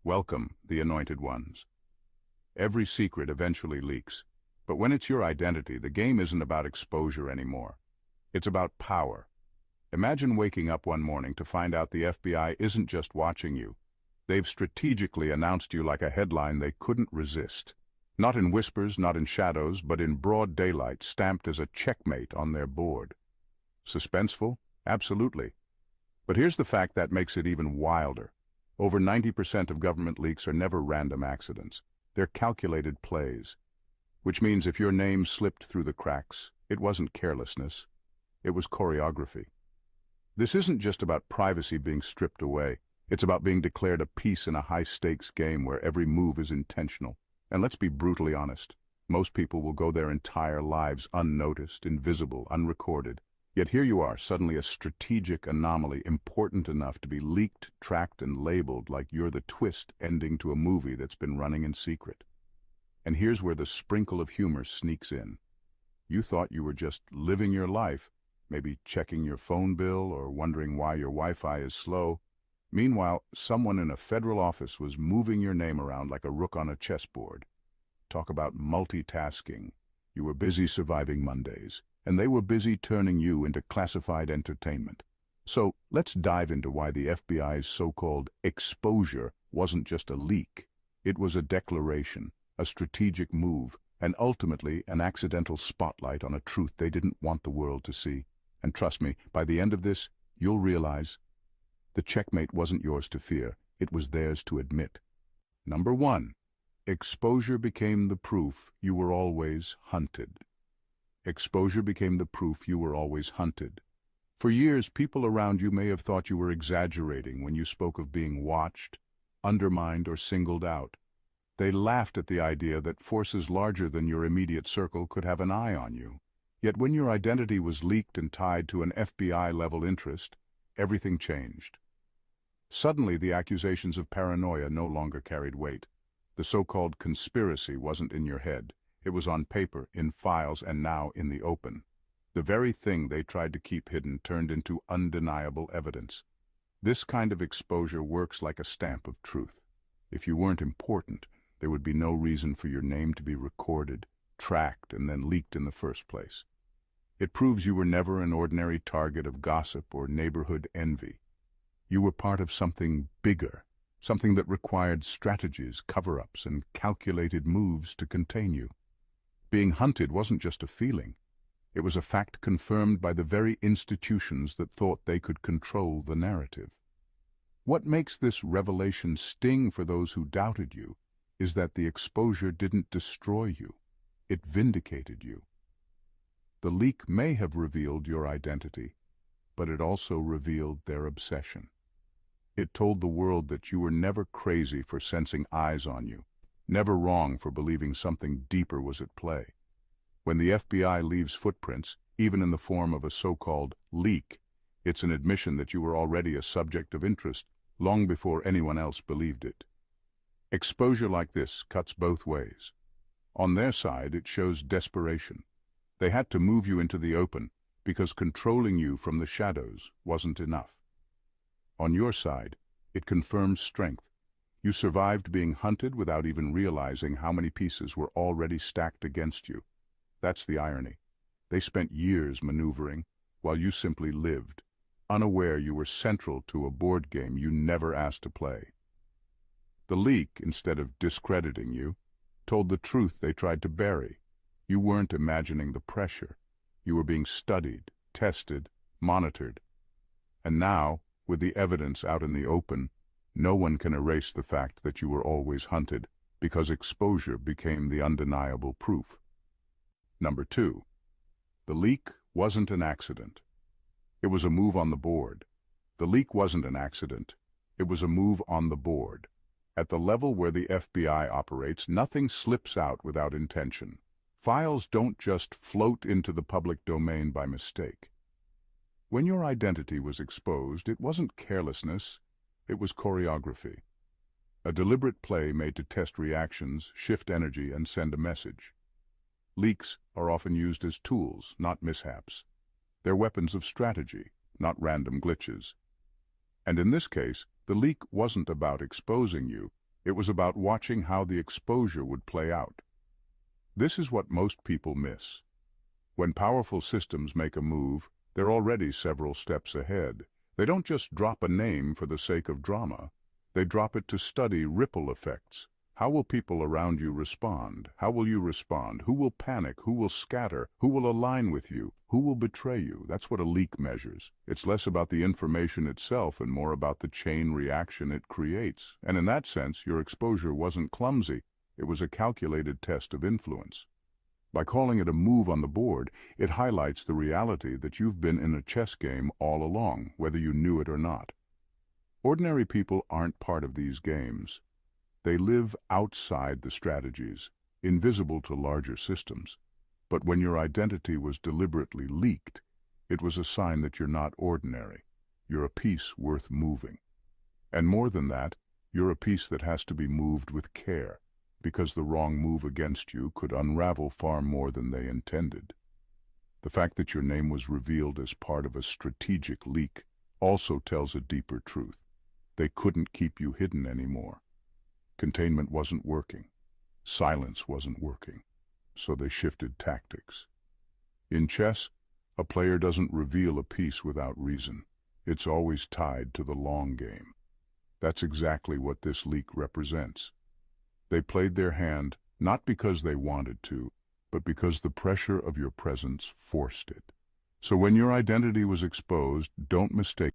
Welcome, the anointed ones. Every secret eventually leaks, but when it's your identity, the game isn't about exposure anymore. It's about power. Imagine waking up one morning to find out the FBI isn't just watching you. They've strategically announced you like a headline they couldn't resist. Not in whispers, not in shadows, but in broad daylight, stamped as a checkmate on their board. Suspenseful? Absolutely. But here's the fact that makes it even wilder. Over 90% of government leaks are never random accidents. They're calculated plays. Which means if your name slipped through the cracks, it wasn't carelessness. It was choreography. This isn't just about privacy being stripped away. It's about being declared a piece in a high-stakes game where every move is intentional. And let's be brutally honest. Most people will go their entire lives unnoticed, invisible, unrecorded. Yet here you are, suddenly a strategic anomaly, important enough to be leaked, tracked, and labeled like you're the twist ending to a movie that's been running in secret. And here's where the sprinkle of humor sneaks in. You thought you were just living your life, maybe checking your phone bill or wondering why your Wi-Fi is slow. Meanwhile, someone in a federal office was moving your name around like a rook on a chessboard. Talk about multitasking. You were busy surviving Mondays, and they were busy turning you into classified entertainment. So let's dive into why the FBI's so-called exposure wasn't just a leak. It was a declaration, a strategic move, and ultimately an accidental spotlight on a truth they didn't want the world to see. And trust me, by the end of this, you'll realize the checkmate wasn't yours to fear, it was theirs to admit. Number 1. Exposure became the proof you were always hunted. Exposure became the proof you were always hunted. For years, people around you may have thought you were exaggerating when you spoke of being watched, undermined, or singled out. They laughed at the idea that forces larger than your immediate circle could have an eye on you. Yet when your identity was leaked and tied to an FBI-level interest, everything changed. Suddenly, the accusations of paranoia no longer carried weight. The so-called conspiracy wasn't in your head. It was on paper, in files, and now in the open. The very thing they tried to keep hidden turned into undeniable evidence. This kind of exposure works like a stamp of truth. If you weren't important, there would be no reason for your name to be recorded, tracked, and then leaked in the first place. It proves you were never an ordinary target of gossip or neighborhood envy. You were part of something bigger, something that required strategies, cover-ups, and calculated moves to contain you. Being hunted wasn't just a feeling. It was a fact confirmed by the very institutions that thought they could control the narrative. What makes this revelation sting for those who doubted you is that the exposure didn't destroy you. It vindicated you. The leak may have revealed your identity, but it also revealed their obsession. It told the world that you were never crazy for sensing eyes on you, never wrong for believing something deeper was at play. When the FBI leaves footprints, even in the form of a so-called leak, it's an admission that you were already a subject of interest long before anyone else believed it. Exposure like this cuts both ways. On their side, it shows desperation. They had to move you into the open because controlling you from the shadows wasn't enough. On your side, it confirms strength. You survived being hunted without even realizing how many pieces were already stacked against you. That's the irony. They spent years maneuvering, while you simply lived, unaware you were central to a board game you never asked to play. The leak, instead of discrediting you, told the truth they tried to bury. You weren't imagining the pressure. You were being studied, tested, monitored. And now, with the evidence out in the open, no one can erase the fact that you were always hunted, because exposure became the undeniable proof. Number 2. The leak wasn't an accident. It was a move on the board. The leak wasn't an accident. It was a move on the board. At the level where the FBI operates, nothing slips out without intention. Files don't just float into the public domain by mistake. When your identity was exposed, it wasn't carelessness, it was choreography. A deliberate play made to test reactions, shift energy, and send a message. Leaks are often used as tools, not mishaps. They're weapons of strategy, not random glitches. And in this case, the leak wasn't about exposing you, It was about watching how the exposure would play out. This is what most people miss. When powerful systems make a move, they're already several steps ahead. They don't just drop a name for the sake of drama. They drop it to study ripple effects. How will people around you respond? How will you respond? Who will panic? Who will scatter? Who will align with you? Who will betray you? That's what a leak measures. It's less about the information itself and more about the chain reaction it creates. And in that sense, your exposure wasn't clumsy. It was a calculated test of influence. By calling it a move on the board, it highlights the reality that you've been in a chess game all along, whether you knew it or not. Ordinary people aren't part of these games. They live outside the strategies, invisible to larger systems. But when your identity was deliberately leaked, it was a sign that you're not ordinary. You're a piece worth moving. And more than that, you're a piece that has to be moved with care, because the wrong move against you could unravel far more than they intended. The fact that your name was revealed as part of a strategic leak also tells a deeper truth. They couldn't keep you hidden anymore. Containment wasn't working. Silence wasn't working. So they shifted tactics. In chess, a player doesn't reveal a piece without reason. It's always tied to the long game. That's exactly what this leak represents. They played their hand not because they wanted to, but because the pressure of your presence forced it. So when your identity was exposed, don't mistake